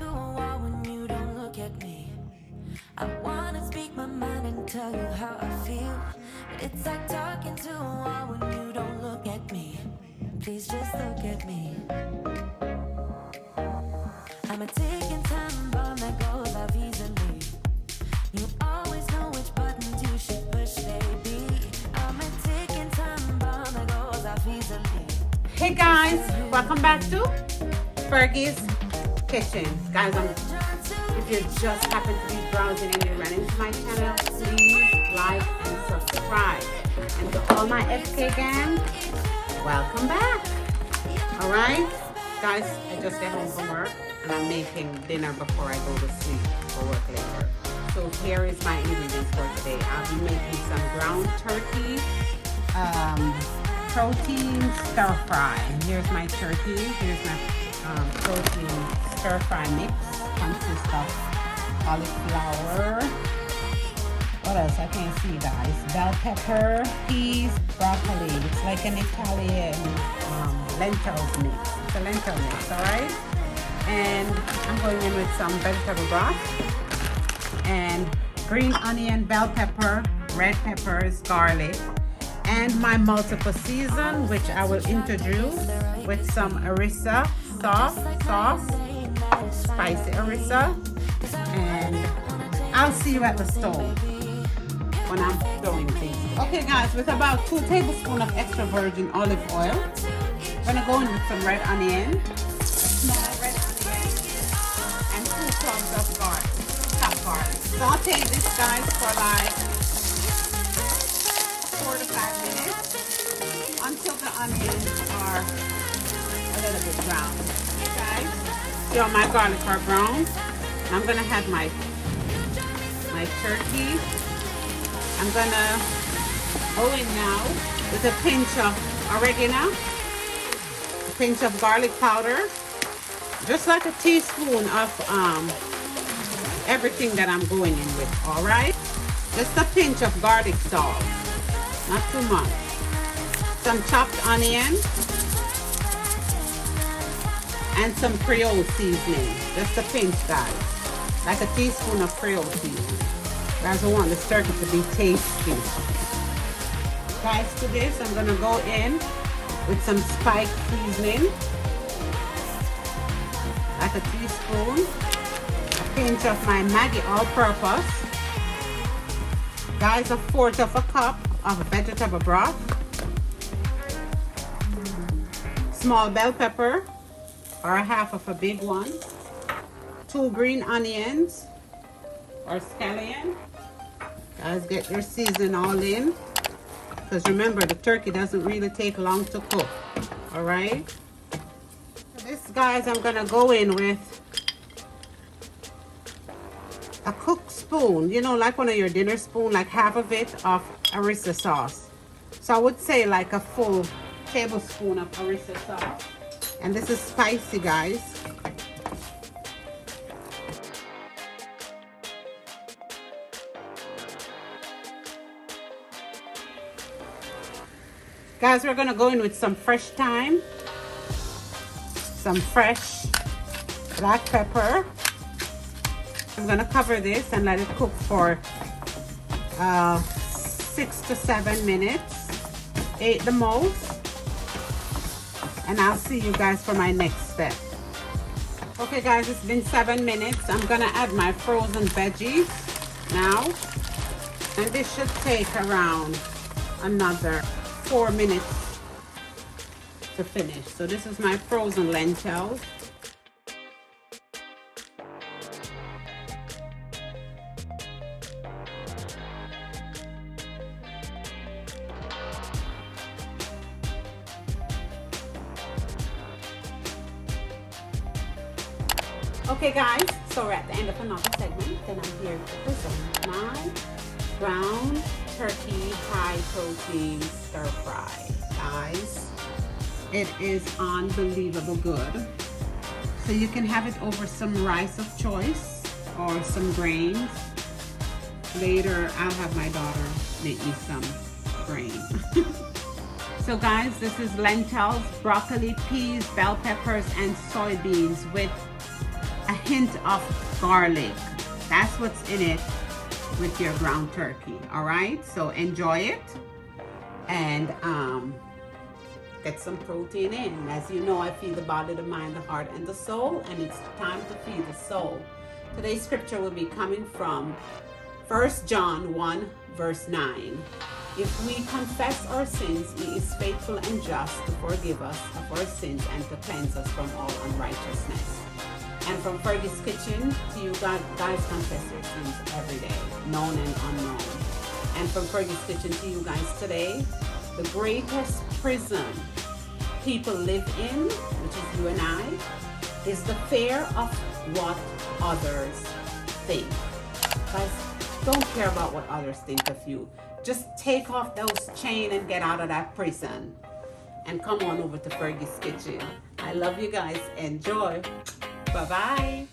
to a wall when you don't look at me. I wanna speak my mind and tell you how I feel, but it's like talking to a wall when you don't look at me. Please just look at me. I'm a ticking time bomb that goes off easily. You always know which buttons you should push, baby. I'm a ticking time bomb that goes off easily. Hey guys, welcome back to Fergie's Kitchen. Guys, if you just happen to be browsing and you ran into my channel, please like and subscribe. And to all my FK gang, welcome back. Alright, guys, I just got home from work and I'm making dinner before I go to sleep or work later. So here is my ingredients for today. I'll be making some ground turkey, protein stir fry. Here's my turkey. Here's my protein stir fry mix. Consists of cauliflower. What else? I can't see, guys. Bell pepper, peas, broccoli. It's like an Italian lentils mix. It's a lentil mix, alright? And I'm going in with some vegetable broth and green onion, bell pepper, red peppers, garlic, and my multiple season, which I will introduce with some harissa sauce, spicy harissa, and I'll see you at the stove when I'm throwing things. Okay guys, with about 2 tablespoons of extra virgin olive oil, I'm gonna go in with some red onion, small red onion, and 2 cloves of garlic, chopped garlic. Saute this, guys, for like 4 to 5 minutes until the onions are a little bit brown. Okay, see all my garlic are brown. I'm gonna have my turkey. I'm gonna go in now with a pinch of oregano, a pinch of garlic powder, just like a teaspoon of everything that I'm going in with. All right, just a pinch of garlic salt, not too much. Some chopped onion and some Creole seasoning, just a pinch, guys, like a teaspoon of Creole seasoning. Guys, I want this turkey to be tasty. Guys, to this I'm gonna go in with some spike seasoning, like a teaspoon, a pinch of my Maggi all-purpose, guys, 1/4 of a cup of vegetable broth, small bell pepper or 1/2 of a big one, 2 green onions or scallion. Guys, get your season all in, because remember, the turkey doesn't really take long to cook. All right, so this, guys, I'm gonna go in with a cooked spoon, you know, like one of your dinner spoon, like 1/2 of it of harissa sauce. So I would say like a full tablespoon of harissa sauce. And this is spicy, guys. Guys, we're gonna go in with some fresh thyme, some fresh black pepper. I'm gonna cover this and let it cook for 6 to 7 minutes, 8 the most. And I'll see you guys for my next step. Okay guys, it's been 7 minutes. I'm gonna add my frozen veggies now. And this should take around another 4 minutes to finish. So this is my frozen lentils. Okay guys, so we're at the end of another segment, and I'm here to present my ground turkey high protein stir fry. Guys, it is unbelievable good. So you can have it over some rice of choice or some grains. Later I'll have my daughter make me some grains. So guys, this is lentils, broccoli, peas, bell peppers, and soybeans with a hint of garlic. That's what's in it with your ground turkey. All right, so enjoy it and get some protein in. As you know, I feed the body, the mind, the heart, and the soul, and it's time to feed the soul. Today's scripture will be coming from 1 John 1 verse 9. If we confess our sins, he is faithful and just to forgive us of our sins and to cleanse us from all unrighteousness. And from Fergie's Kitchen to you guys confess your sins every day, known and unknown. And from Fergie's Kitchen to you guys today, the greatest prison people live in, which is you and I, is the fear of what others think. Guys, don't care about what others think of you. Just take off those chains and get out of that prison. And come on over to Fergie's Kitchen. I love you guys. Enjoy. Bye-bye.